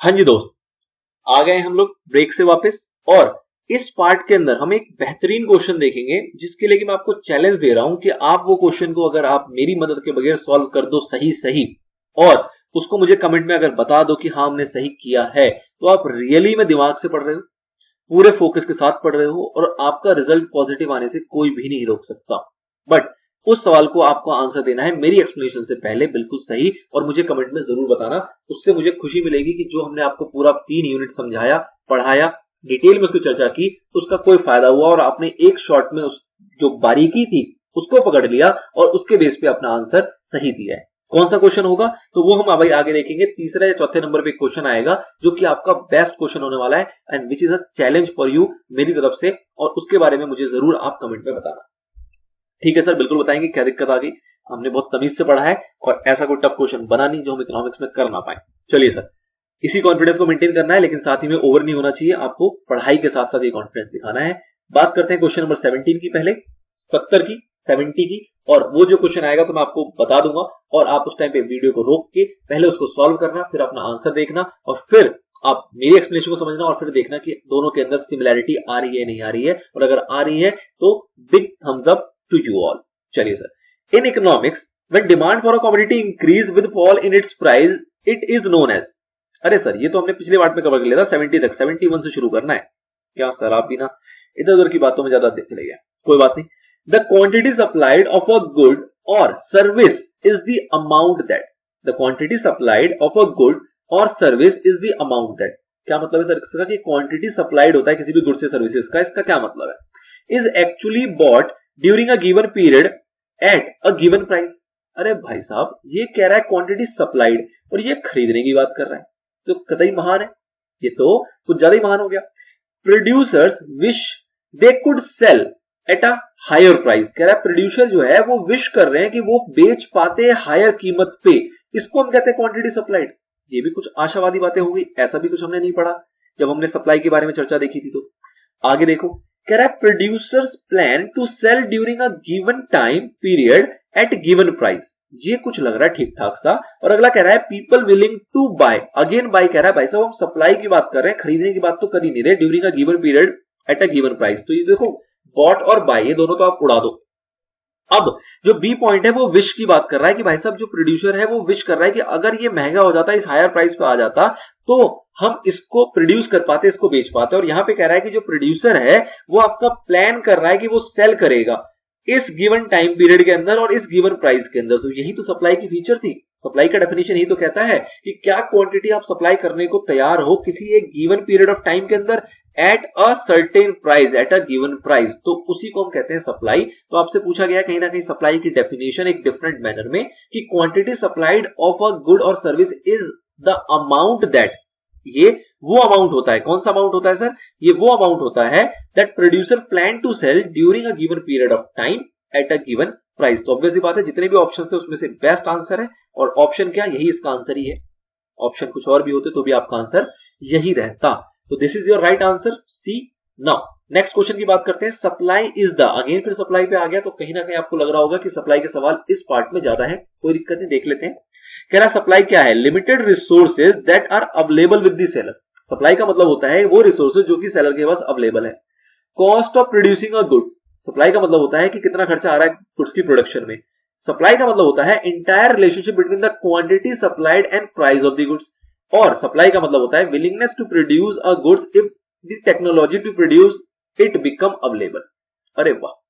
हाँ जी दोस्त, आ गए हम लोग ब्रेक से वापस। और इस पार्ट के अंदर हम एक बेहतरीन क्वेश्चन देखेंगे जिसके लिए कि मैं आपको चैलेंज दे रहा हूं कि आप वो क्वेश्चन को अगर आप मेरी मदद के बगैर सॉल्व कर दो सही सही, और उसको मुझे कमेंट में अगर बता दो कि हाँ हमने सही किया है, तो आप रियली में दिमाग से पढ़ रहे हो, पूरे फोकस के साथ पढ़ रहे हो और आपका रिजल्ट पॉजिटिव आने से कोई भी नहीं रोक सकता। बट उस सवाल को आपको आंसर देना है मेरी एक्सप्लेनेशन से पहले बिल्कुल सही, और मुझे कमेंट में जरूर बताना। उससे मुझे खुशी मिलेगी कि जो हमने आपको पूरा 3 यूनिट समझाया, पढ़ाया, डिटेल में उसकी चर्चा की, उसका कोई फायदा हुआ और आपने एक शॉट में उस जो बारीकी थी उसको पकड़ लिया और उसके बेस पे अपना आंसर सही दिया है। कौन सा क्वेश्चन होगा तो वो हम अभी आगे देखेंगे। तीसरे या चौथे नंबर पे क्वेश्चन आएगा जो कि आपका बेस्ट क्वेश्चन होने वाला है and which is a challenge for you मेरी तरफ से, और उसके बारे में मुझे जरूर आप कमेंट में बताना। ठीक है सर, बिल्कुल बताएंगे क्या दिक्कत आ गई। हमने बहुत तमीज से पढ़ा है और ऐसा कोई टफ क्वेश्चन बना नहीं जो हम इकोनॉमिक्स में कर ना पाए। चलिए सर, इसी कॉन्फिडेंस को मेंटेन करना है, लेकिन साथ ही में ओवर नहीं होना चाहिए। आपको पढ़ाई के साथ साथ ये कॉन्फिडेंस दिखाना है। बात करते हैं क्वेश्चन नंबर 17 की, पहले 70 की, 70 की। और वो जो क्वेश्चन आएगा तो मैं आपको बता दूंगा और आप उस टाइम पे वीडियो को रोक के पहले उसको सॉल्व करना, फिर अपना आंसर देखना और फिर आप मेरी एक्सप्लेनेशन को समझना और फिर देखना कि दोनों के अंदर सिमिलैरिटी आ रही है नहीं आ रही है, और अगर आ रही है तो big thumbs up to you all. चलिए sir, in economics when demand for a commodity increase with fall in its price it is known as. अरे सर, ये तो हमने पिछले पार्ट में कवर कर लिया था, 70 तक, 71 से शुरू करना है। क्या सर आप भी ना इधर उधर की बातों में ज्यादा चले गए, कोई बात नहीं। The quantity supplied of a good or service is the amount that, the quantity supplied of a good or service is the amount that. क्या मतलब है सर इसका कि क्वांटिटी सप्लाइड होता है किसी भी गुड से सर्विसेज का, इसका क्या मतलब है? Is actually bot during a given period eight a given price. अरे भाई साहब, ये कह रहा है क्वांटिटी सप्लाइड और ये खरीदने की बात कर रहा है, तो कतई महान है, ये तो कुछ ज्यादा ही महान हो गया। Producers wish they could sell at a higher price. कह रहा है प्रोड्यूसर जो है वो विश कर रहे हैं कि वो बेच पाते हायर कीमत पे, इसको हम कहते हैं क्वांटिटी सप्लाइड। ये भी कुछ आशावादी बातें हो गई, ऐसा भी कुछ हमने नहीं पढ़ा जब हमने सप्लाई के बारे में चर्चा देखी थी। तो आगे देखो, कह रहा है producers plan to sell during a given time period at given price. ये कुछ लग रहा है ठीक ठाक सा। और अगला कह रहा है people willing to buy, again buy. कह रहा है भाई साहब हम सप्लाई की बात कर रहे हैं, खरीदने की बात तो कर ही नहीं रहे। During a given period eight a given price, तो ये देखो बॉट और बाय ये दोनों तो आप उड़ा दो। अब जो बी पॉइंट है वो विश की बात कर रहा है कि भाई साहब जो प्रोड्यूसर है वो विश कर रहा है कि अगर ये महंगा हो जाता, इस हायर प्राइस पे आ जाता, तो हम इसको प्रोड्यूस कर पाते, इसको बेच पाते। और यहां पे कह रहा है कि जो प्रोड्यूसर है वो आपका प्लान कर रहा है कि वो सेल करेगा इस गिवन टाइम पीरियड के अंदर और इस गिवन प्राइस के अंदर। तो यही तो सप्लाई की फीचर थी। सप्लाई का डेफिनेशन ही तो कहता है कि क्या क्वांटिटी आप सप्लाई करने को तैयार हो किसी एक गिवन पीरियड ऑफ टाइम के अंदर at a certain price, eight a given price, तो उसी को हम कहते हैं सप्लाई। तो आपसे पूछा गया कहीं ना कहीं सप्लाई की डेफिनेशन एक डिफरेंट मैनर में कि quantity supplied of a good or service is the amount that, ये वो अमाउंट होता है। कौन सा अमाउंट होता है सर? ये वो अमाउंट होता है that producer plan to sell during a given period of time at a given price. तो ऑब्वियस बात है जितने भी ऑप्शन थे उसमें से बेस्ट आंसर है, और ऑप्शन क्या, यही इसका आंसर ही है। ऑप्शन कुछ और भी होते तो भी आपका आंसर यही रहता। तो this is your right answer, C. Now next question की बात करते हैं। सप्लाई इज द, अगेन फिर सप्लाई पे आ गया, तो कहीं ना कहीं आपको लग रहा होगा कि सप्लाई के सवाल इस पार्ट में ज्यादा है, कोई दिक्कत नहीं, देख लेते हैं। कह रहा सप्लाई क्या है? Limited resources that are available with the seller. Supply का मतलब होता है वो रिसोर्सेज जो कि सेलर के पास अवेलेबल है। Cost of producing a good, supply का मतलब होता है कि कितना खर्चा आ रहा है गुड्स की प्रोडक्शन में। सप्लाई का मतलब होता है entire relationship between the quantity supplied and price of the goods. और सप्लाई का मतलब होता है willingness to produce a goods if the technology to produce it become available. अरे वाह,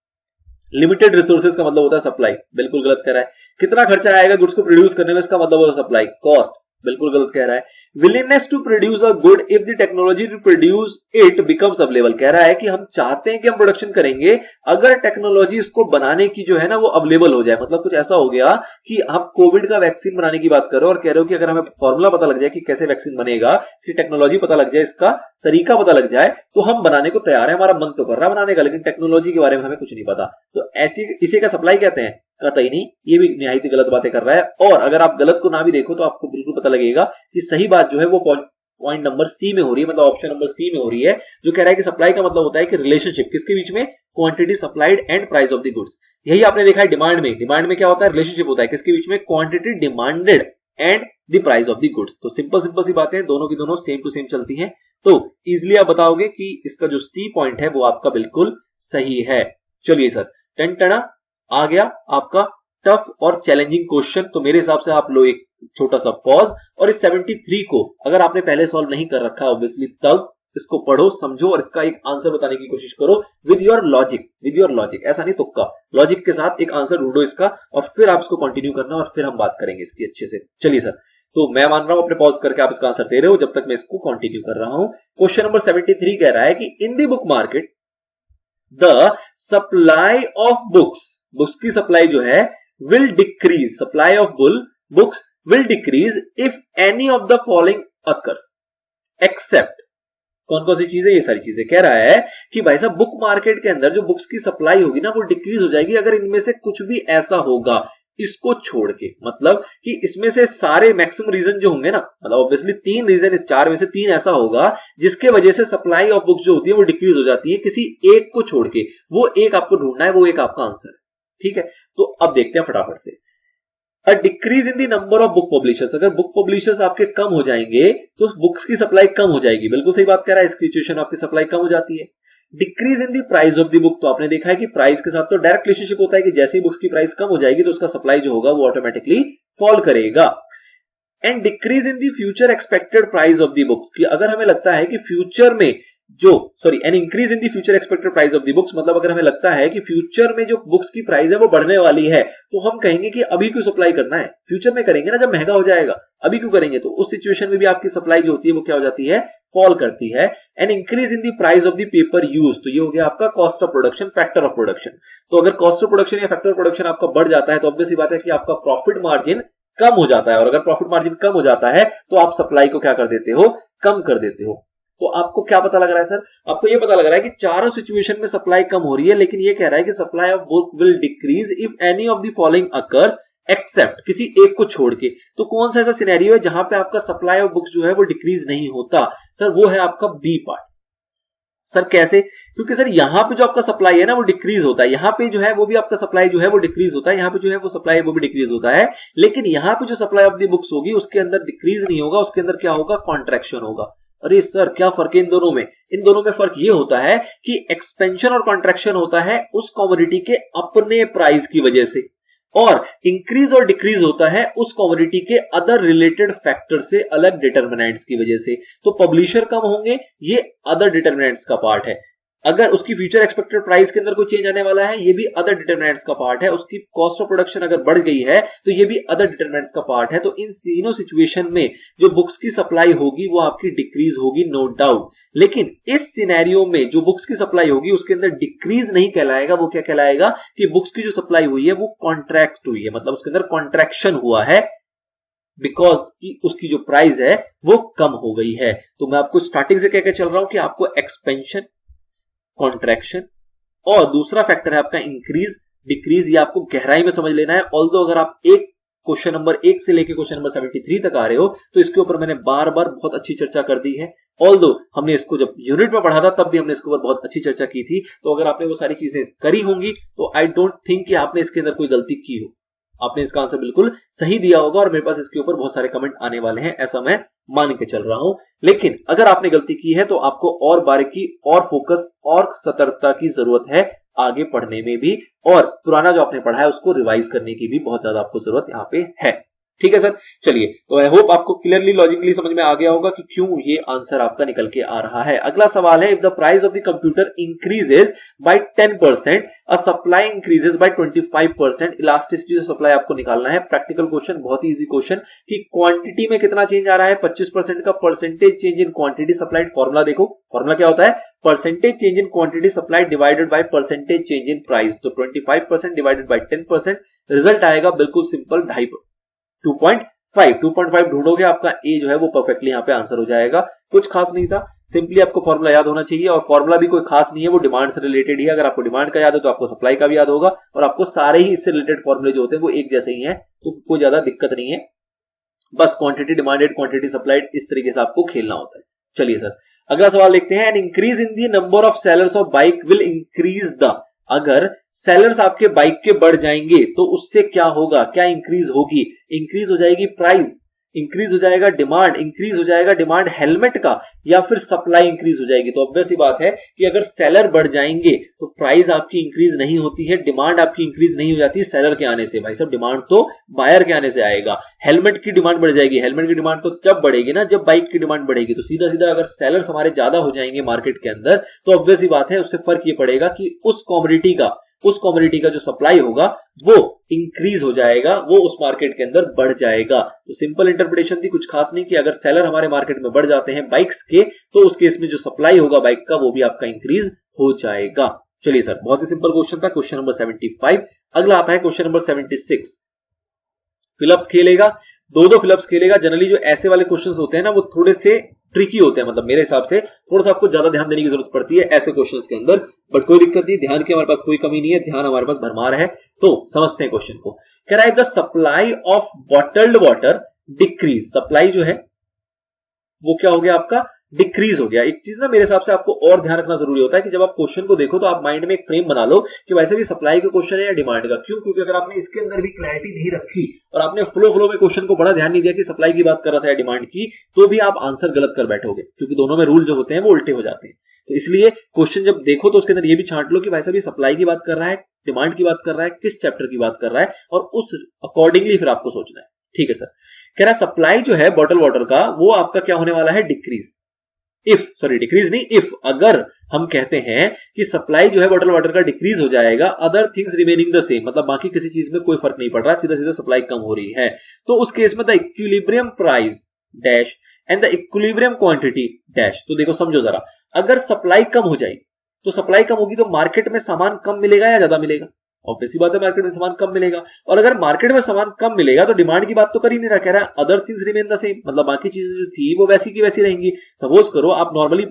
लिमिटेड रिसोर्सेज का मतलब होता है सप्लाई, बिल्कुल गलत कह रहा है। कितना खर्चा आएगा गुड्स को प्रोड्यूस करने में, इसका मतलब होता है सप्लाई, कॉस्ट, बिल्कुल गलत कह रहा है। Willingness to produce a good if the technology to produce it becomes available, कह रहा है कि हम चाहते हैं कि हम प्रोडक्शन करेंगे अगर टेक्नोलॉजी इसको बनाने की जो है ना वो अवेलेबल हो जाए। मतलब कुछ ऐसा हो गया कि आप कोविड का वैक्सीन बनाने की बात कर रहे हो और कह रहे हो कि अगर हमें फॉर्मूला पता लग जाए कि कैसे वैक्सीन बनेगा, इसकी टेक्नोलॉजी पता लग जाए, इसका तरीका पता लग जाए, तो हम बनाने को तैयार है। हमारा मन तो कर रहा है बनाने का, लेकिन टेक्नोलॉजी के बारे में हमें कुछ नहीं पता। तो ऐसी इसी का सप्लाई कहते हैं? कतई नहीं, ये भी निहायत गलत बातें कर रहा है। और अगर आप गलत को ना भी देखो तो आपको बिल्कुल पता लगेगा कि सही बात जो है वो पॉइंट नंबर सी में हो रही है, मतलब ऑप्शन नंबर सी में हो रही है, जो कह रहा है कि सप्लाई का मतलब होता है कि रिलेशनशिप किसके बीच में, quantity supplied and price of the goods. यही आपने देखा है डिमांड में। डिमांड में क्या होता है? रिलेशनशिप होता है किसके बीच में, quantity demanded and the price of the goods. तो सिंपल सिंपल सी बातें हैं, दोनों की दोनों सेम टू सेम चलती हैं। तो इजिली आप बताओगे कि इसका जो सी पॉइंट है वो आपका बिल्कुल सही है। चलिए सर, टन आ गया आपका टफ और चैलेंजिंग क्वेश्चन। तो मेरे हिसाब से आप लो एक छोटा सा पॉज, और इस 73 को अगर आपने पहले सॉल्व नहीं कर रखा ऑब्वियसली, तब इसको पढ़ो, समझो और इसका एक आंसर बताने की कोशिश करो विद योर लॉजिक, ऐसा नहीं तुक्का, लॉजिक के साथ एक आंसर ढूंढो इसका, और फिर आप इसको कंटिन्यू करना और फिर हम बात करेंगे इसकी अच्छे से। चलिए सर, तो मैं मान रहा हूं अपने पॉज करके आप इसका आंसर दे रहे हो, जब तक मैं इसको कंटिन्यू कर रहा हूं। क्वेश्चन नंबर 73 कह रहा है कि in the book market the supply of books की सप्लाई जो है will decrease, supply of books will decrease if any of the following occurs except, कौन कौन सी चीजें, ये सारी चीजें कह रहा है कि भाई साहब बुक मार्केट के अंदर जो बुक्स की सप्लाई होगी ना वो डिक्रीज हो जाएगी अगर इनमें से कुछ भी ऐसा होगा इसको छोड़ के। मतलब कि इसमें से सारे मैक्सिमम रीजन जो होंगे ना, मतलब ऑब्वियसली 3 रीजन, इस 4 में से 3 ऐसा होगा जिसके वजह से सप्लाई ऑफ बुक्स जो होती है वो डिक्रीज हो जाती है, किसी एक को छोड़ के। वो एक आपको ढूंढना है, वो एक आपका आंसर है, ठीक है। तो अब देखते हैं फटाफट से। A decrease in the number of book publishers, अगर बुक पब्लिशर्स आपके कम हो जाएंगे तो बुक्स की सप्लाई कम हो जाएगी। बिल्कुल सही बात कह रहा है, इस सिचुएशन आपकी सप्लाई कम हो जाती है। Decrease in the price of the book, तो आपने देखा है कि प्राइस के साथ तो डायरेक्ट रिलेशनशिप होता है कि जैसे ही बुक्स की प्राइस कम हो जाएगी तो उसका सप्लाई जो होगा वो ऑटोमेटिकली फॉल करेगा। And decrease in the future expected price of the books, कि अगर हमें लगता है कि फ्यूचर में an increase in the future expected price of the books, मतलब अगर हमें लगता है कि फ्यूचर में जो बुक्स की प्राइस है वो बढ़ने वाली है, तो हम कहेंगे कि अभी क्यों सप्लाई करना है, फ्यूचर में करेंगे ना जब महंगा हो जाएगा, अभी क्यों करेंगे। तो उस सिचुएशन में भी आपकी सप्लाई जो होती है वो क्या हो जाती है, फॉल करती है। And increase in the price of the paper use, तो ये हो गया आपका cost of production, factor of production. तो अगर कॉस्ट ऑफ प्रोडक्शन या फैक्टर ऑफ प्रोडक्शन आपका बढ़ जाता है तो ऑब्वियसली बात है कि आपका प्रॉफिट मार्जिन कम हो जाता है, और अगर प्रॉफिट मार्जिन कम हो जाता है तो आप सप्लाई को क्या कर देते हो, कम कर देते हो। तो आपको क्या पता लग रहा है सर, आपको ये पता लग रहा है कि चारों सिचुएशन में सप्लाई कम हो रही है, लेकिन ये कह रहा है कि supply of book will decrease if any of the following occurs except, किसी एक को छोड़ के। तो कौन सा ऐसा सिनेरियो है जहां पे आपका सप्लाई ऑफ बुक्स जो है वो डिक्रीज नहीं होता, सर वो है आपका बी पार्ट। सर कैसे, क्योंकि सर यहां पे जो आपका सप्लाई है ना वो डिक्रीज होता है, यहां पे जो है वो भी आपका सप्लाई जो है वो डिक्रीज होता है, यहां पे जो है वो सप्लाई वो भी डिक्रीज होता है, लेकिन यहां पे जो सप्लाई ऑफ द बुक्स होगी उसके अंदर डिक्रीज नहीं होगा, उसके अंदर क्या होगा, कॉन्ट्रैक्शन होगा। अरे सर क्या फर्क है इन दोनों में, इन दोनों में फर्क ये होता है कि एक्सपेंशन और कॉन्ट्रैक्शन होता है उस कमोडिटी के अपने प्राइस की वजह से, और इंक्रीज और डिक्रीज होता है उस कमोडिटी के अदर रिलेटेड फैक्टर से, अलग डिटर्मिनेंट्स की वजह से। तो पब्लिशर कम होंगे, ये अदर डिटर्मिनेंट्स का पार्ट है। अगर उसकी फ्यूचर एक्सपेक्टेड प्राइस के अंदर कोई चेंज आने वाला है, ये भी अदर डिटरमिनेंट्स का पार्ट है। उसकी कॉस्ट ऑफ प्रोडक्शन अगर बढ़ गई है तो ये भी अदर डिटरमिनेंट्स का पार्ट है। तो इन तीनों सिचुएशन में जो बुक्स की सप्लाई होगी वो आपकी डिक्रीज होगी, नो डाउट। लेकिन इस सिनेरियो में जो बुक्स की सप्लाई होगी उसके अंदर डिक्रीज नहीं कहलाएगा, वो क्या कहलाएगा कि बुक्स की जो सप्लाई हुई है वो कॉन्ट्रैक्ट हुई है, मतलब उसके अंदर कॉन्ट्रैक्शन हुआ है, बिकॉज की उसकी जो प्राइस है वो कम हो गई है। तो मैं आपको स्टार्टिंग से कहकर चल रहा हूं कि आपको एक्सपेंशन, कॉन्ट्रैक्शन और दूसरा फैक्टर है आपका इंक्रीज डिक्रीज, ये आपको गहराई में समझ लेना है। ऑल्दो अगर आप एक क्वेश्चन नंबर 1 से लेकर क्वेश्चन नंबर 73 तक आ रहे हो तो इसके ऊपर मैंने बार बार बहुत अच्छी चर्चा कर दी है। ऑल्दो हमने इसको जब यूनिट में पढ़ा था तब भी हमने इसके ऊपर बहुत अच्छी चर्चा की थी। तो अगर आपने वो सारी चीजें करी होंगी तो आई डोंट थिंक कि आपने इसके अंदर कोई गलती की हो, आपने इसका आंसर बिल्कुल सही दिया होगा और मेरे पास इसके ऊपर बहुत सारे कमेंट आने वाले हैं, ऐसा मैं मान के चल रहा हूं। लेकिन अगर आपने गलती की है तो आपको और बारीकी और फोकस और सतर्कता की जरूरत है आगे पढ़ने में भी, और पुराना जो आपने पढ़ा है उसको रिवाइज करने की भी बहुत ज्यादा आपको जरूरत यहाँ पे है। ठीक है सर, चलिए तो आई होप आपको क्लियरली लॉजिकली समझ में आ गया होगा कि क्यों ये आंसर आपका निकल के आ रहा है। अगला सवाल है, if the price of the computer increases by 10%, a supply increases by 25%, elasticity of supply आपको निकालना है। प्रैक्टिकल क्वेश्चन, बहुत ही इजी क्वेश्चन कि क्वांटिटी में कितना चेंज आ रहा है, 25% का percentage change in quantity supplied. Formula देखो, फॉर्मूला क्या होता है, percentage change in quantity supplied divided by percentage change in price. तो 25% डिवाइडेड बाय 10%, रिजल्ट आएगा बिल्कुल सिंपल 2.5 ढूंढोगे, आपका ए जो है वो परफेक्टली यहाँ पे आंसर हो जाएगा। कुछ खास नहीं था, सिंपली आपको फॉर्मूला याद होना चाहिए, और फॉर्मूला भी कोई खास नहीं है, वो डिमांड से रिलेटेड ही है। अगर आपको डिमांड का याद है तो आपको सप्लाई का भी याद होगा, और आपको सारे ही इससे रिलेटेड फॉर्मूले जो होते हैं वो एक जैसे ही हैं, तो कोई ज्यादा दिक्कत नहीं है। बस क्वांटिटी डिमांडेड, क्वांटिटी सप्लाइड, इस तरीके से आपको खेलना होता है। चलिए सर अगला सवाल देखते हैं। An increase in the number of sellers of bike will increase the, अगर सेलर्स आपके बाइक के बढ़ जाएंगे तो उससे क्या होगा, क्या इंक्रीज होगी, इंक्रीज हो जाएगी प्राइस, इंक्रीज हो जाएगा डिमांड, इंक्रीज हो जाएगा डिमांड हेलमेट का, या फिर सप्लाई इंक्रीज हो जाएगी। तो ऑब्वियस सी बात है कि अगर सेलर बढ़ जाएंगे तो प्राइस आपकी इंक्रीज नहीं होती है, डिमांड आपकी इंक्रीज नहीं हो जाती सेलर के आने से। भाई साहब डिमांड तो बायर के आने से आएगा। हेलमेट की डिमांड बढ़ जाएगी, हेलमेट की डिमांड तो जब बढ़ेगी ना जब बाइक की डिमांड बढ़ेगी। तो सीधा सीधा अगर सेलर्स हमारे ज्यादा हो जाएंगे मार्केट के अंदर तो ऑब्वियस सी बात है उससे फर्क ये पड़ेगा कि उस कॉमोडिटी का जो सप्लाई होगा वो इंक्रीज हो जाएगा, वो उस मार्केट के अंदर बढ़ जाएगा। तो सिंपल इंटरप्रिटेशन थी, कुछ खास नहीं, कि अगर सेलर हमारे मार्केट में बढ़ जाते हैं बाइक्स के तो उस केस में जो सप्लाई होगा बाइक का वो भी आपका इंक्रीज हो जाएगा। चलिए सर, बहुत ही सिंपल क्वेश्चन था, क्वेश्चन नंबर 75। अगला आता है क्वेश्चन नंबर 76। फिलअप्स खेलेगा, दो फिलअप्स खेलेगा। जनरली जो ऐसे वाले क्वेश्चंस होते हैं ना वो थोड़े से ट्रिकी होते हैं, मतलब मेरे हिसाब से थोड़ा सा आपको ज्यादा ध्यान देने की जरूरत पड़ती है ऐसे क्वेश्चंस के अंदर, बट कोई दिक्कत नहीं, ध्यान की हमारे पास कोई कमी नहीं है, ध्यान हमारे पास भरमार है। तो समझते हैं क्वेश्चन को। कह रहा है the supply of bottled water decrease, supply जो है वो क्या हो गया आपका, डिक्रीज हो गया। एक चीज ना मेरे हिसाब से आपको और ध्यान रखना जरूरी होता है कि जब आप क्वेश्चन को देखो तो आप माइंड में एक फ्रेम बना लो कि वैसे भी सप्लाई का क्वेश्चन है या डिमांड का। क्यों? क्योंकि अगर आपने इसके अंदर भी क्लैरिटी नहीं रखी और आपने फ्लो में क्वेश्चन को बड़ा ध्यान नहीं दिया कि सप्लाई की बात कर रहा था या डिमांड की, तो भी आप आंसर गलत कर बैठोगे, क्योंकि दोनों में रूल जो होते हैं वो उल्टे हो जाते हैं। तो इसलिए क्वेश्चन जब देखो तो उसके अंदर ये भी छांट लो कि भाई साहब ये सप्लाई की बात कर रहा है, डिमांड की बात कर रहा है, किस चैप्टर की बात कर रहा है, और उस अकॉर्डिंगली फिर आपको सोचना है। ठीक है सर। कह रहा है सप्लाई जो है बॉटल वाटर का वो आपका क्या होने वाला है, डिक्रीज। डिक्रीज नहीं, इफ अगर हम कहते हैं कि सप्लाई जो है बॉटल वाटर का डिक्रीज हो जाएगा, other things remaining the same, मतलब बाकी किसी चीज में कोई फर्क नहीं पड़ रहा, सीधा सीधा सप्लाई कम हो रही है, तो उस केस में the equilibrium price dash and the equilibrium quantity dash. तो देखो समझो जरा, अगर सप्लाई कम हो जाएगी तो सप्लाई कम होगी तो मार्केट में सामान कम मिलेगा या ज्यादा मिलेगा? ऑब्वियस सी बात है मार्केट में सामान कम मिलेगा। और अगर मार्केट में सामान कम मिलेगा तो डिमांड की बात तो कर ही नहीं रहा, कह रहा है other things remain the same, मतलब बाकी चीजें जो थी वो वैसी की वैसी रहेंगी। सपोज करो आप नॉर्मली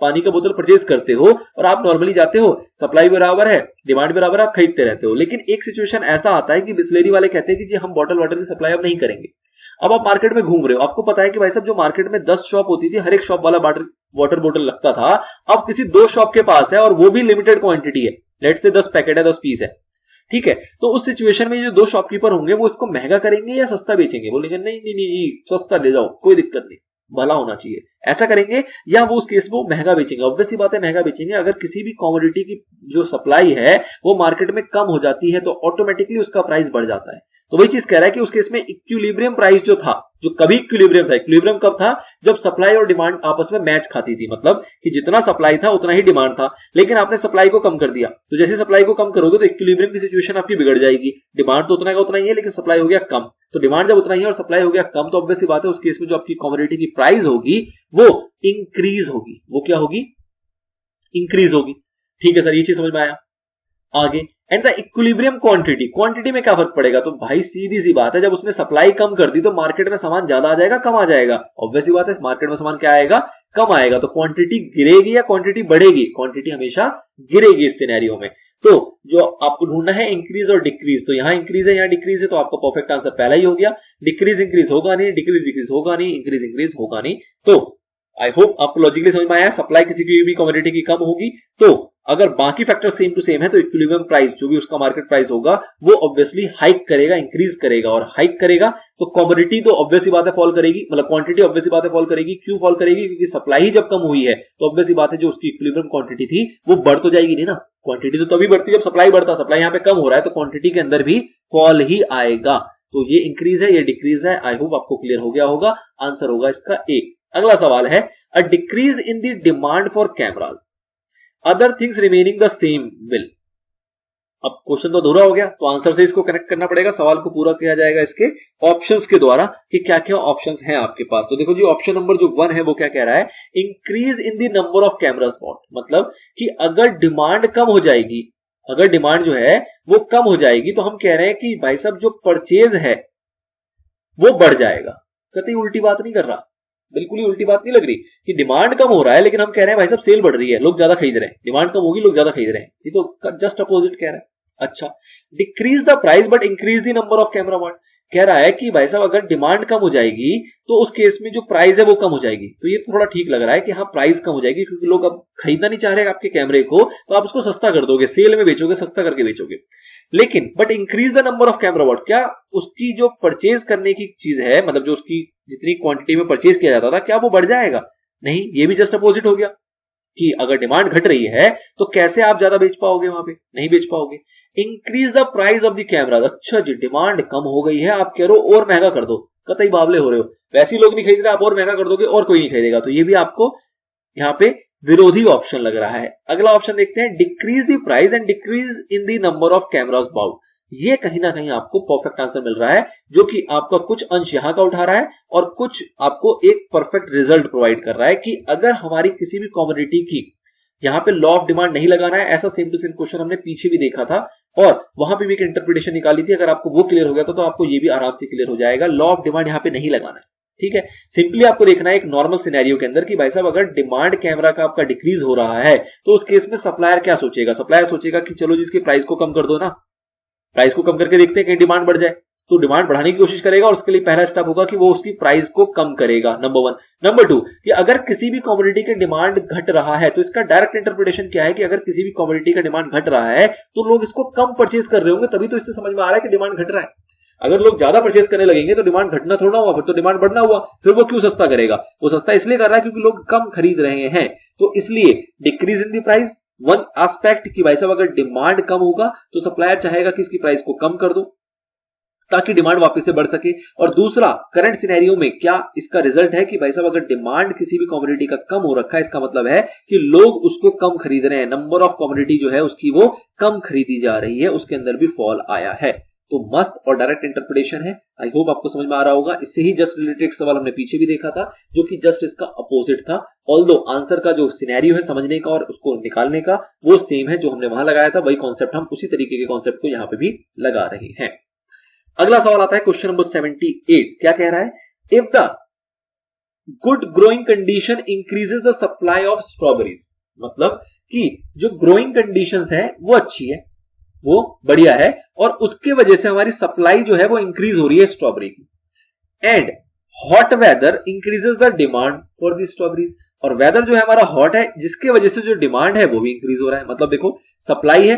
पानी का बोतल परचेज करते हो और आप नॉर्मली जाते हो, सप्लाई बराबर है डिमांड बराबर, आप खरीदते रहते हो। लेकिन एक सिचुएशन ऐसा आता है कि बिस्लेरी वाले कहते हैं कि जी हम बॉटल वाटर की सप्लाई अब नहीं करेंगे। अब आप मार्केट में घूम रहे हो, आपको पता है कि भाई साहब जो मार्केट में 10 शॉप होती थी, हर एक शॉप वाला वाटर बोतल लगता था, अब किसी 2 शॉप के पास है और वो भी लिमिटेड क्वांटिटी है, लेट्स से 10 पैकेट है, 10 पीस है। ठीक है, तो उस सिचुएशन में जो 2 शॉपकीपर होंगे वो इसको महंगा करेंगे या सस्ता बेचेंगे? बोलेंगे नहीं नहीं नहीं सस्ता ले जाओ, कोई दिक्कत नहीं, भला होना चाहिए, ऐसा करेंगे। या वो उस केस में महंगा बेचेंगे? ऑब्वियस सी बात है महंगा बेचेंगे। अगर किसी भी कमोडिटी की जो सप्लाई है वो मार्केट में कम हो जाती है तो ऑटोमेटिकली उसका प्राइस बढ़ जाता है। तो वही चीज कह रहा है कि उस केस में इक्विलिब्रियम प्राइस जो था, जो कभी इक्विलिब्रियम था, इक्विलिब्रियम कब था? जब सप्लाई और डिमांड आपस में मैच खाती थी, मतलब कि जितना सप्लाई था उतना ही डिमांड था, लेकिन आपने सप्लाई को कम कर दिया। तो जैसे सप्लाई को कम करोगे तो इक्विलिब्रियम की सिचुएशन आपकी बिगड़ जाएगी। डिमांड तो उतना का उतना ही है लेकिन सप्लाई हो गया कम, तो डिमांड जब उतना ही है और सप्लाई हो गया कम, तो ऑब्वियस सी बात है उस केस में जो आपकी कमोडिटी की प्राइस होगी वो इंक्रीज होगी। वो क्या होगी? इंक्रीज होगी। ठीक है सर, ये चीज समझ में आया। आगे and the equilibrium quantity, quantity में क्या फर्क पड़ेगा? तो भाई सीधी सी बात है, जब उसने सप्लाई कम कर दी तो मार्केट में सामान ज्यादा आ जाएगा कम आ जाएगा? ऑब्वियस सी बात है मार्केट में सामान क्या आएगा? कम आएगा। तो क्वांटिटी गिरेगी या क्वांटिटी बढ़ेगी? क्वांटिटी हमेशा गिरेगी इस सिनेरियो में। तो जो आपको ढूंढना है इंक्रीज और डिक्रीज, तो यहां इंक्रीज है यहां डिक्रीज है, तो आपका परफेक्ट आंसर पहला ही हो गया। डिक्रीज इंक्रीज होगा नहीं, डिक्रीज डिक्रीज होगा नहीं, इंक्रीज इंक्रीज होगा नहीं। तो आई होप आपको लॉजिकली समझ में आया। सप्लाई किसी की भी कमोडिटी की कम होगी तो अगर बाकी फैक्टर सेम टू सेम है तो इक्विलिब्रियम प्राइस जो भी उसका मार्केट प्राइस होगा वो ऑब्वियसली हाइक करेगा, इंक्रीज करेगा। और हाइक करेगा तो कमोडिटी तो ऑब्वियसली बात है फॉल करेगी, मतलब क्वांटिटी ऑब्वियसली बात है फॉल करेगी। क्यों फॉल करेगी? क्योंकि सप्लाई ही जब कम हुई है तो ऑब्वियसली बात है जो उसकी इक्विलिब्रियम क्वांटिटी थी वो बढ़ तो जाएगी नहीं ना। क्वांटिटी तो तभी बढ़ती है जब सप्लाई बढ़ता, सप्लाई यहाँ पे कम हो रहा है तो क्वांटिटी के अंदर भी फॉल ही आएगा। तो ये इंक्रीज है ये डिक्रीज है। आई होप आपको क्लियर हो गया होगा। आंसर होगा इसका एक। अगला सवाल है a decrease in the demand for cameras, other things remaining the same will. अब क्वेश्चन तो अधूरा हो गया तो आंसर से इसको कनेक्ट करना पड़ेगा। सवाल को पूरा किया जाएगा इसके ऑप्शंस के द्वारा कि क्या क्या ऑप्शंस हैं आपके पास। तो देखो जी ऑप्शन नंबर जो 1 है वो क्या कह रहा है? Increase in the number of camera spot, मतलब कि अगर डिमांड कम हो जाएगी, अगर डिमांड जो है वो कम हो जाएगी तो हम कह रहे हैं कि भाई साहब जो परचेज है वो बढ़ जाएगा। कतई उल्टी बात नहीं कर रहा, बिल्कुल ही उल्टी बात नहीं लग रही कि डिमांड कम हो रहा है लेकिन हम कह रहे हैं भाई साहब सेल बढ़ रही है, लोग ज्यादा खरीद रहे हैं। डिमांड कम होगी लोग ज्यादा खरीद रहे हैं, ये तो जस्ट अपोजिट कह रहा है। अच्छा, decrease the price but increase the number of camera what, कह रहा है कि भाई साहब अगर डिमांड कम हो जाएगी तो उस केस में जो प्राइस है वो कम हो जाएगी। तो ये थोड़ा ठीक लग रहा है कि हाँ प्राइस कम हो जाएगी क्योंकि लोग अब खरीदना नहीं चाह रहे आपके कैमरे को, तो आप उसको सस्ता कर दोगे, सेल में बेचोगे, सस्ता करके बेचोगे। लेकिन but increase the number of camera what, क्या उसकी जो परचेज करने की चीज है, मतलब जो उसकी जितनी क्वांटिटी में परचेज किया जाता था क्या वो बढ़ जाएगा? नहीं, ये भी जस्ट अपोजिट हो गया कि अगर डिमांड घट रही है तो कैसे आप ज्यादा बेच पाओगे, वहां पे नहीं बेच पाओगे। Increase the price of the camera, अच्छा जी डिमांड कम हो गई है, आप कह रहे हो और महंगा कर दो, कतई बावले हो रहे हो, वैसे ही लोग नहीं खरीद रहे, आप और महंगा कर दोगे और कोई नहीं खरीदेगा, तो ये भी आपको यहाँ पे विरोधी ऑप्शन लग रहा है। अगला ऑप्शन देखते हैं, decrease the price and decrease in the number of cameras bought. ये कहीं ना कहीं आपको परफेक्ट आंसर मिल रहा है, जो कि आपका कुछ अंश यहां का उठा रहा है और कुछ आपको एक परफेक्ट रिजल्ट प्रोवाइड कर रहा है कि अगर हमारी किसी भी कमोडिटी की यहाँ पे लॉ ऑफ डिमांड नहीं लगाना है, ऐसा सेम टू सेम क्वेश्चन हमने पीछे भी देखा था और वहां पे भी एक इंटरप्रिटेशन निकाली थी। अगर आपको वो क्लियर हो गया तो आपको ये भी आराम से क्लियर हो जाएगा। लॉ ऑफ डिमांड यहाँ पे नहीं लगाना है, ठीक है। सिंपली आपको देखना है एक नॉर्मल सिनेरियो के अंदर कि भाई साहब अगर डिमांड कैमरा का आपका डिक्रीज हो रहा है तो उस केस में सप्लायर क्या सोचेगा? सप्लायर सोचेगा कि चलो जिसकी प्राइस को कम कर दो ना, प्राइस को कम करके देखते हैं कहीं डिमांड बढ़ जाए, तो डिमांड बढ़ाने की कोशिश करेगा और उसके लिए पहला स्टेप होगा कि वो उसकी प्राइस को कम करेगा, नंबर वन। नंबर टू कि अगर किसी भी कमोडिटी की डिमांड घट रहा है तो इसका डायरेक्ट इंटरप्रिटेशन क्या है कि अगर किसी भी कमोडिटी का डिमांड घट रहा है तो लोग इसको कम परचेज कर रहे होंगे, तभी तो इससे समझ में आ रहा है कि डिमांड घट रहा है। अगर लोग ज्यादा परचेज करने लगेंगे तो डिमांड घटना थोड़ा हुआ, फिर तो डिमांड बढ़ना हुआ, फिर वो क्यों सस्ता करेगा? वो सस्ता इसलिए कर रहा है क्योंकि लोग कम खरीद रहे हैं। तो इसलिए decrease in the price one aspect कि भाई साहब अगर डिमांड कम होगा तो सप्लायर चाहेगा कि इसकी प्राइस को कम कर दो ताकि डिमांड वापस से बढ़ सके। और दूसरा, करंट सिनेरियो में क्या इसका रिजल्ट है कि भाई साहब अगर डिमांड किसी भी कमोडिटी का कम हो रखा है, इसका मतलब है कि लोग उसको कम खरीद रहे हैं, नंबर ऑफ कमोडिटी जो है उसकी वो कम खरीदी जा रही है, उसके अंदर भी फॉल आया है। तो मस्त और डायरेक्ट इंटरप्रिटेशन है। आई होप आपको समझ में आ रहा होगा। इससे ही जस्ट रिलेटेड सवाल हमने पीछे भी देखा था जो कि जस्ट इसका अपोजिट था। ऑल्दो आंसर का जो सिनेरियो है समझने का और उसको निकालने का वो सेम है, जो हमने वहां लगाया था वही कॉन्सेप्ट हम उसी तरीके के कॉन्सेप्ट को यहां पे भी लगा रहे हैं। अगला सवाल आता है क्वेश्चन नंबर 78। क्या कह रहा है? If the good growing condition increases the supply of strawberries, मतलब कि जो ग्रोइंग कंडीशंस है वो अच्छी है, वो बढ़िया है और उसके वजह से हमारी सप्लाई जो है वो इंक्रीज हो रही है स्ट्रॉबेरी की। And hot weather increases the demand for the strawberries, और वेदर जो है हमारा हॉट है जिसके वजह से जो डिमांड है वो भी इंक्रीज हो रहा है। मतलब देखो सप्लाई है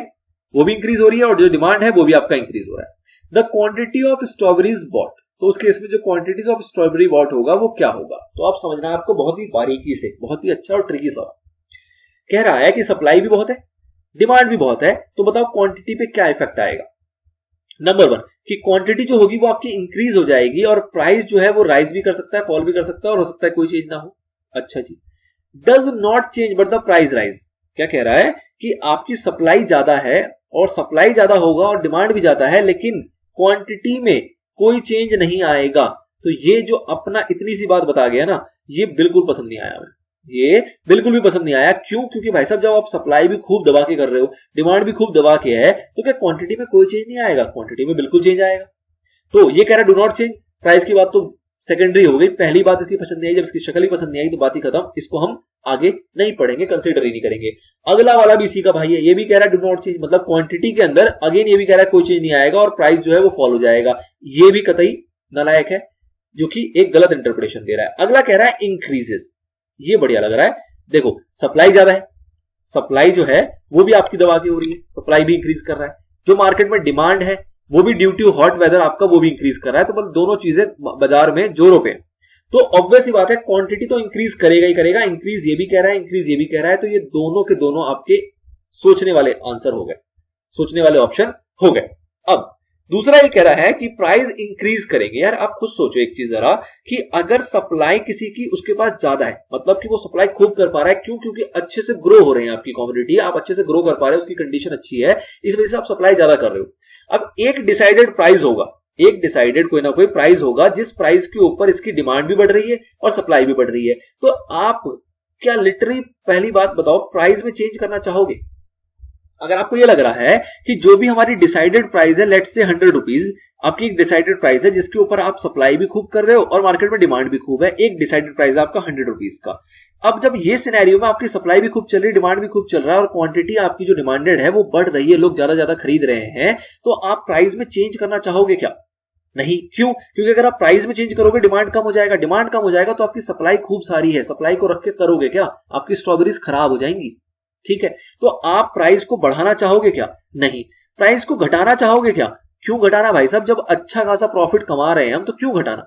वो भी इंक्रीज हो रही है और जो डिमांड है वो भी आपका इंक्रीज हो रहा है। The quantity of strawberries bought, तो उस केस में जो क्वांटिटीज ऑफ स्ट्रॉबेरी बॉट होगा वो क्या होगा? तो आप समझना है आपको बहुत ही बारीकी से, बहुत ही अच्छा और ट्रिकी सवाल। कह रहा है कि सप्लाई भी बहुत है, डिमांड भी बहुत है, तो बताओ क्वांटिटी पे क्या इफेक्ट आएगा? नंबर वन कि क्वांटिटी जो होगी वो आपकी इंक्रीज हो जाएगी और प्राइस जो है वो राइज भी कर सकता है, फॉल भी कर सकता है और हो सकता है कोई चीज ना हो। अच्छा जी, does not change but the price rise. क्या कह रहा है कि आपकी सप्लाई ज्यादा है और सप्लाई ज्यादा होगा और डिमांड भी ज्यादा है लेकिन क्वांटिटी में कोई चेंज नहीं आएगा। तो ये जो अपना इतनी सी बात बता गया ना, ये बिल्कुल पसंद नहीं आया हमें, ये बिल्कुल भी पसंद नहीं आया। क्यों? क्योंकि भाई साहब जब आप सप्लाई भी खूब दबा के कर रहे हो, डिमांड भी खूब दबा के है, तो क्या क्वांटिटी में कोई चेंज नहीं आएगा? क्वांटिटी में बिल्कुल चेंज आएगा। तो ये कह रहा है डू नॉट चेंज। प्राइस की बात तो सेकेंडरी हो गई, पहली बात इसकी पसंद नहीं आई, जब इसकी शक्ल ही पसंद नहीं आई तो बात ही खत्म, इसको हम आगे नहीं पढ़ेंगे, कंसिडर ही नहीं करेंगे। अगला वाला भी इसी का भाई है, ये भी कह रहा है डू नॉट चेंज, मतलब क्वांटिटी के अंदर अगेन ये भी कह रहा है कोई चेंज नहीं आएगा और प्राइस जो है वो फॉल हो जाएगा। ये भी कतई नालायक है, जो कि एक गलत इंटरप्रिटेशन दे रहा है। अगला कह रहा है इंक्रीजेस, ये बढ़िया लग रहा है। देखो सप्लाई ज्यादा है, सप्लाई जो है वो भी आपकी दबा के हो रही है, सप्लाई भी इंक्रीज कर रहा है। जो मार्केट में डिमांड है वो भी ड्यू टू हॉट वेदर आपका वो भी इंक्रीज कर रहा है, तो मतलब दोनों चीजें बाजार में जोरों पे। तो ऑब्वियस ही बात है क्वांटिटी तो इंक्रीज करेगा ही करेगा, इंक्रीज ये भी कह रहा है, इंक्रीज ये भी कह रहा है, तो ये दोनों के दोनों आपके सोचने वाले आंसर हो गए, सोचने वाले ऑप्शन हो गए। अब दूसरा ये कह रहा है कि प्राइस इंक्रीज करेंगे। यार आप खुद सोचो एक चीज जरा कि अगर सप्लाई किसी की उसके पास ज्यादा है, मतलब कि वो सप्लाई खूब कर पा रहा है, क्यों? क्योंकि अच्छे से ग्रो हो रहे हैं आपकी कमोडिटी, आप अच्छे से ग्रो कर पा रहे हो, उसकी कंडीशन अच्छी है, इस वजह से आप सप्लाई ज्यादा कर रहे हो। अब एक डिसाइडेड प्राइस होगा, एक डिसाइडेड कोई ना कोई प्राइस होगा जिस प्राइस के ऊपर इसकी डिमांड भी बढ़ रही है और सप्लाई भी बढ़ रही है। तो आप क्या लिटरली पहली बात बताओ प्राइस में चेंज करना चाहोगे? अगर आपको यह लग रहा है कि जो भी हमारी डिसाइडेड प्राइस है, लेट्स से 100 रुपीज आपकी एक डिसाइडेड प्राइस है जिसके ऊपर आप सप्लाई भी खूब कर रहे हो और मार्केट में डिमांड भी खूब है, एक डिसाइडेड प्राइस है आपका 100 रुपीज का। अब जब ये सिनेरियो में आपकी सप्लाई भी खूब चल रही है, डिमांड भी खूब चल रहा है और क्वांटिटी आपकी जो डिमांडेड है वो बढ़ रही है, लोग ज्यादा ज्यादा खरीद रहे हैं, तो आप प्राइस में चेंज करना चाहोगे क्या? नहीं। क्यों? क्योंकि अगर आप प्राइस में चेंज करोगे डिमांड कम हो जाएगा, डिमांड कम हो जाएगा तो आपकी सप्लाई खूब सारी है, सप्लाई को रख के करोगे क्या? आपकी स्ट्रॉबेरीज खराब हो जाएंगी। ठीक है, तो आप प्राइस को बढ़ाना चाहोगे क्या? नहीं। प्राइस को घटाना चाहोगे क्या? क्यों घटाना भाई साहब, जब अच्छा खासा प्रॉफिट कमा रहे हैं हम तो क्यों घटाना?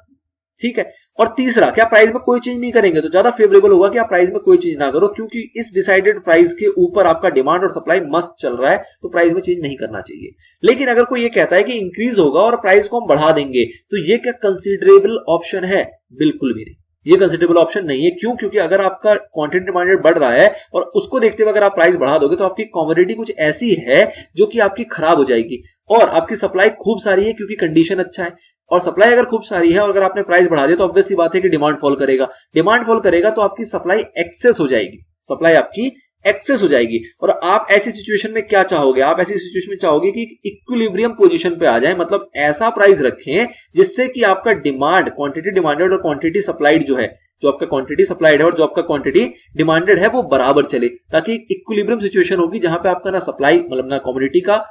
ठीक है। और तीसरा, क्या प्राइस में कोई चेंज नहीं करेंगे? तो ज्यादा फेवरेबल होगा कि आप प्राइस में कोई चेंज ना करो, क्योंकि इस डिसाइडेड प्राइस के ऊपर आपका डिमांड और सप्लाई मस्त चल रहा है, तो प्राइस में चेंज नहीं करना चाहिए। लेकिन अगर कोई ये कहता है कि इंक्रीज होगा और प्राइस को हम बढ़ा देंगे, तो ये क्या कंसिडरेबल ऑप्शन है? बिल्कुल भी नहीं, ये कंसिडरेबल ऑप्शन नहीं है। क्यों? क्योंकि अगर आपका क्वांटिटी डिमांडेड बढ़ रहा है और उसको देखते हुए अगर आप प्राइस बढ़ा दोगे, तो आपकी कमोडिटी कुछ ऐसी है जो कि आपकी खराब हो जाएगी, और आपकी सप्लाई खूब सारी है क्योंकि कंडीशन अच्छा है, और सप्लाई अगर खूब सारी है और अगर आपने प्राइस बढ़ा दिया, तो ऑब्वियस सी बात है कि डिमांड फॉल करेगा। डिमांड फॉल करेगा तो आपकी सप्लाई एक्सेस हो जाएगी, सप्लाई आपकी एक्सेस हो जाएगी। और आप ऐसी सिचुएशन में क्या चाहोगे? आप ऐसी सिचुएशन में चाहोगे कि इक्विलिब्रियम पोजीशन पे आ जाए, मतलब ऐसा प्राइस रखें जिससे कि आपका डिमांड, क्वांटिटी डिमांडेड और क्वांटिटी सप्लाइड जो है, जो आपका क्वांटिटी सप्लाइड है और जो आपका क्वांटिटी डिमांडेड है, वो बराबर चले, ताकि इक्विलिब्रियम सिचुएशन होगी जहां पे आपका ना सप्लाई, मतलब ना कमोडिटी का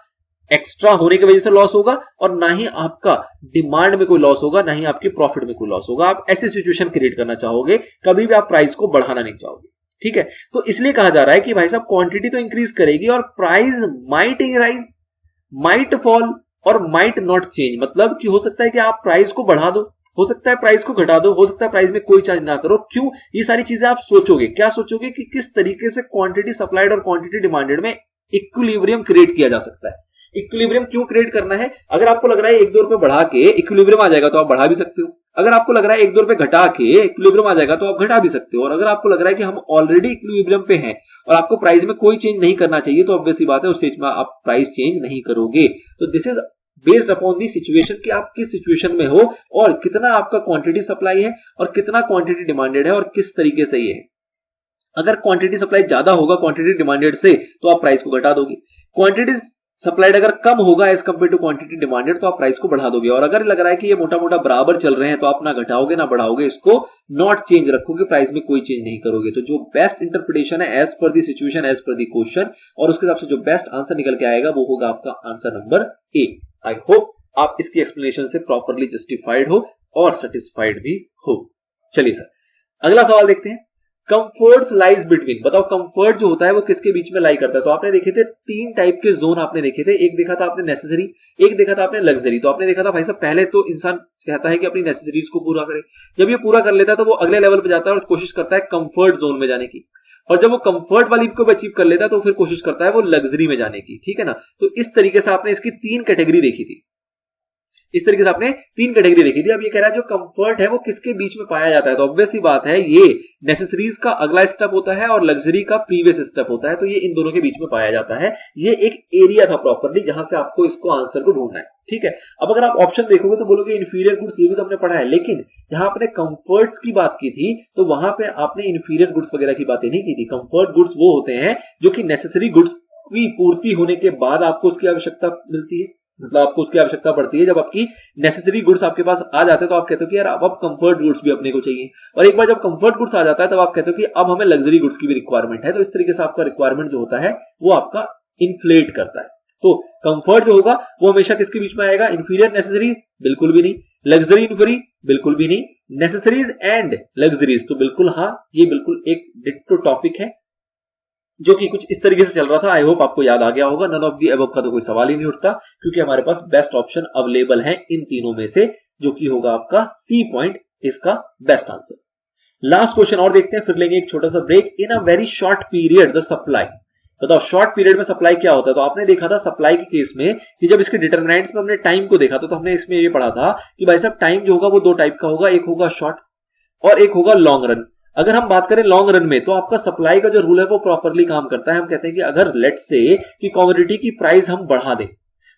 एक्स्ट्रा होने की वजह से लॉस होगा और ना ही आपका डिमांड में कोई लॉस होगा, ना ही आपकी प्रॉफिट में कोई लॉस होगा। आप ऐसी सिचुएशन क्रिएट करना चाहोगे, कभी भी आप प्राइस को बढ़ाना नहीं चाहोगे, ठीक है। तो इसलिए कहा जा रहा है कि भाई साहब क्वांटिटी तो इंक्रीज करेगी और price might rise, might fall और माइट नॉट चेंज, मतलब कि हो सकता है कि आप प्राइस को बढ़ा दो, हो सकता है प्राइस को घटा दो, हो सकता है प्राइस में कोई चेंज ना करो। क्यों? ये सारी चीजें आप सोचोगे, क्या सोचोगे कि किस तरीके से क्वांटिटी सप्लाइड और क्वांटिटी डिमांडेड में इक्विलिब्रियम क्रिएट किया जा सकता है। इक्विलिब्रियम क्यों क्रिएट करना है? अगर आपको लग रहा है 1-2 रुपए बढ़ा के इक्विलिब्रियम आ जाएगा, तो आप बढ़ा भी सकते हो। अगर आपको लग रहा है 1-2 रुपए घटा के इक्विलिब्रियम आ जाएगा, तो आप घटा भी सकते हो। और अगर आपको लग रहा है कि हम ऑलरेडी इक्विलिब्रियम पे हैं और आपको प्राइस में कोई चेंज नहीं करना चाहिए, तो ऑब्वियस सी बात है उस स्टेज में आप प्राइस चेंज नहीं करोगे। तो this is based upon the situation कि आप किस सिचुएशन में हो और कितना आपका क्वांटिटी सप्लाई है और कितना क्वांटिटी डिमांडेड है और किस तरीके से ये है। अगर क्वांटिटी सप्लाई ज्यादा होगा क्वांटिटी डिमांडेड से, तो आप प्राइस को घटा दोगे। क्वांटिटी सप्लाइड अगर कम होगा as compare to quantity demanded, तो आप प्राइस को बढ़ा दोगे। और अगर लग रहा है कि ये मोटा मोटा बराबर चल रहे हैं, तो आप ना घटाओगे ना बढ़ाओगे, इसको नॉट चेंज रखोगे, प्राइस में कोई चेंज नहीं करोगे। तो जो बेस्ट इंटरप्रिटेशन है as per the situation, as per the question, और उसके हिसाब से जो बेस्ट आंसर निकल के आएगा, वो होगा आपका answer number A. I hope आप इसकी एक्सप्लेनेशन से प्रॉपरली जस्टिफाइड हो और सेटिस्फाइड भी हो। चलिए सर, अगला सवाल देखते हैं। कंफर्ट्स लाइज बिटवीन, बताओ कंफर्ट जो होता है वो किसके बीच में लाई करता है? तो आपने देखे थे 3 टाइप के जोन आपने देखे थे। एक देखा था आपने नेसेसरी, एक देखा था आपने लग्जरी। तो आपने देखा था भाई साहब, पहले तो इंसान कहता है कि अपनी नेसेसरीज को पूरा करे, जब ये पूरा कर लेता है तो वो अगले लेवल पे जाता है और कोशिश करता है कंफर्ट जोन में जाने की, और जब वो कंफर्ट वाली को अचीव कर लेता है तो फिर कोशिश करता है वो लग्जरी में जाने की, ठीक है ना। तो इस तरीके से आपने इसकी 3 कैटेगरी देखी थी, इस तरीके से आपने 3 कैटेगरी देखी थी। अब ये कह रहा है जो कंफर्ट है वो किसके बीच में पाया जाता है? तो ऑब्वियस सी बात है ये नेसेसरीज का अगला स्टेप होता है और लग्जरी का प्रीवियस स्टेप होता है, तो ये इन दोनों के बीच में पाया जाता है। ये एक एरिया था प्रॉपर्ली जहां से आपको इसको आंसर को ढूंढना है, ठीक है। अब अगर आप ऑप्शन देखोगे तो बोलोगे इंफीरियर गुड्स, ये भी तो हमने पढ़ा है, लेकिन जहां आपने कंफर्ट्स की बात की थी तो वहां पे आपने इंफीरियर गुड्स वगैरह की बातें नहीं की थी। कंफर्ट गुड्स वो होते हैं जो कि नेसेसरी गुड्स की पूर्ति होने के बाद आपको उसकी आवश्यकता मिलती है, मतलब आपको उसकी आवश्यकता पड़ती है। जब आपकी नेसेसरी गुड्स आपके पास आ जाते हैं तो आप कहते हो कि यार अब कंफर्ट गुड्स भी अपने को चाहिए, और एक बार जब कंफर्ट गुड्स आ जाता है तब आप कहते हो कि अब हमें लग्जरी गुड्स की भी रिक्वायरमेंट है। तो इस तरीके से आपका रिक्वायरमेंट जो होता है वो आपका इन्फ्लेट करता है। तो कंफर्ट जो होगा वो हमेशा किसके बीच में आएगा? इंफीरियर नेसेसरी बिल्कुल भी नहीं, लग्जरी इंफीरियर बिल्कुल भी नहीं, नेसेसरीज एंड लग्जरीज तो बिल्कुल हाँ, ये बिल्कुल एक डिट्टो टॉपिक है जो कि कुछ इस तरीके से चल रहा था। आई होप आपको याद आ गया होगा। नन ऑफ दी अबव का तो कोई सवाल ही नहीं उठता, क्योंकि हमारे पास बेस्ट ऑप्शन अवेलेबल है इन तीनों में से, जो कि होगा आपका सी पॉइंट, इसका बेस्ट आंसर। लास्ट क्वेश्चन और देखते हैं, फिर लेंगे एक छोटा सा break. In a very short period the supply, बताओ शॉर्ट पीरियड में सप्लाई क्या होता है? तो आपने देखा था सप्लाई के केस में कि जब इसके डिटरमिनेंट्स में हमने टाइम को देखा तो हमने इसमें ये पढ़ा था कि भाई साहब टाइम जो होगा वो 2 टाइप का होगा, एक होगा शॉर्ट और एक होगा लॉन्ग रन। अगर हम बात करें लॉन्ग रन में, तो आपका सप्लाई का जो रूल है वो प्रॉपरली काम करता है। हम कहते हैं कि अगर लेट्स से कि कमोडिटी की प्राइस हम बढ़ा दें,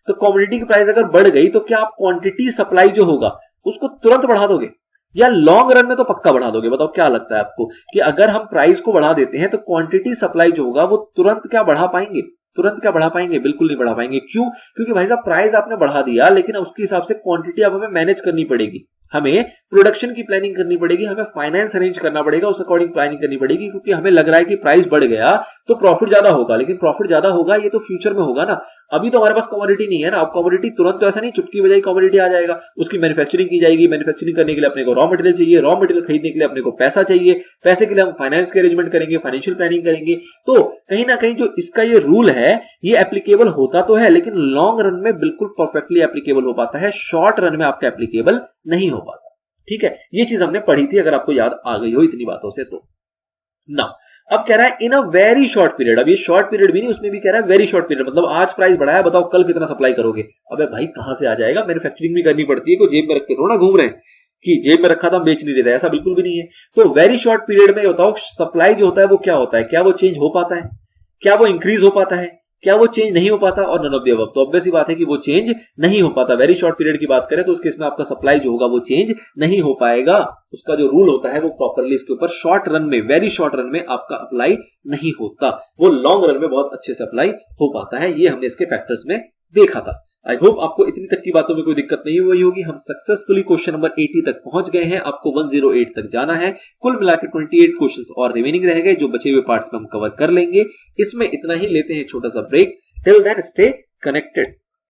तो कमोडिटी की प्राइस अगर बढ़ गई तो क्या आप क्वांटिटी सप्लाई जो होगा उसको तुरंत बढ़ा दोगे या लॉन्ग रन में तो पक्का बढ़ा दोगे? बताओ क्या लगता है आपको कि अगर हम प्राइस को बढ़ा देते हैं तो क्वांटिटी सप्लाई जो होगा वो तुरंत क्या बढ़ा पाएंगे? तुरंत क्या बढ़ा पाएंगे? बिल्कुल नहीं बढ़ा पाएंगे। क्यों? क्योंकि भाई साहब प्राइस आपने बढ़ा दिया, लेकिन उसके हिसाब से क्वांटिटी अब हमें मैनेज करनी पड़ेगी, हमें प्रोडक्शन की प्लानिंग करनी पड़ेगी, हमें फाइनेंस अरेंज करना पड़ेगा, उस अकॉर्डिंग प्लानिंग करनी पड़ेगी। क्योंकि हमें लग रहा है कि प्राइस बढ़ गया तो प्रॉफिट ज्यादा होगा, लेकिन प्रॉफिट ज्यादा होगा ये तो फ्यूचर में होगा ना, अभी तो हमारे पास कमोडिटी नहीं है ना। अब कमोडिटी तुरंत तो ऐसा नहीं चुटकी बजाई कमोडिटी आ जाएगा, उसकी मैन्युफैक्चरिंग की जाएगी, मैन्युफैक्चरिंग करने के लिए अपने को रॉ मटेरियल चाहिए, रॉ मटेरियल खरीदने के लिए अपने को पैसा चाहिए, पैसे के लिए हम फाइनेंस के अरेंजमेंट करेंगे, फाइनेंशियल प्लानिंग करेंगे। तो कहीं ना कहीं जो इसका ये रूल है ये एप्लीकेबल होता तो है, लेकिन लॉन्ग रन में बिल्कुल परफेक्टली एप्लीकेबल हो पाता है, शॉर्ट रन में आपका एप्लीकेबल नहीं हो पाता। ठीक है, ये चीज हमने पढ़ी थी, अगर आपको याद आ गई हो इतनी बातों से तो। ना अब कह रहा है इन अ वेरी शॉर्ट पीरियड, अब ये शॉर्ट पीरियड भी नहीं, उसमें भी कह रहा है वेरी शॉर्ट पीरियड, मतलब आज प्राइस बढ़ाया, बताओ कल कितना सप्लाई करोगे। अबे भाई कहां से आ जाएगा, मैन्युफैक्चरिंग भी करनी पड़ती है, कोई जेब में रख के थोड़ा घूम रहे हैं कि जेब में रखा था हम बेच नहीं देते, ऐसा बिल्कुल भी नहीं है। तो वेरी शॉर्ट पीरियड में बताओ सप्लाई जो होता है वो क्या होता है, क्या वो चेंज हो पाता है, क्या वो इंक्रीज हो पाता है, क्या वो चेंज नहीं हो पाता, और नन ऑफ द अबव। तो ऑब्वियस ही बात है कि वो चेंज नहीं हो पाता। वेरी शॉर्ट पीरियड की बात करें तो उस केस में आपका सप्लाई जो होगा वो चेंज नहीं हो पाएगा, उसका जो रूल होता है वो प्रॉपरली इसके ऊपर शॉर्ट रन में, वेरी शॉर्ट रन में आपका अप्लाई नहीं होता, वो लॉन्ग रन में बहुत अच्छे से अप्लाई हो पाता है। ये हमने इसके फैक्टर्स में देखा था। आई होप आपको इतनी तक की बातों में कोई दिक्कत नहीं हुई होगी। हम सक्सेसफुली क्वेश्चन नंबर 80 तक पहुंच गए हैं, आपको 108 तक जाना है। कुल मिलाकर 28 क्वेश्चंस और रिमेनिंग रह गए, जो बचे हुए पार्ट्स में हम कवर कर लेंगे। इसमें इतना ही, लेते हैं छोटा सा break. Till then stay connected.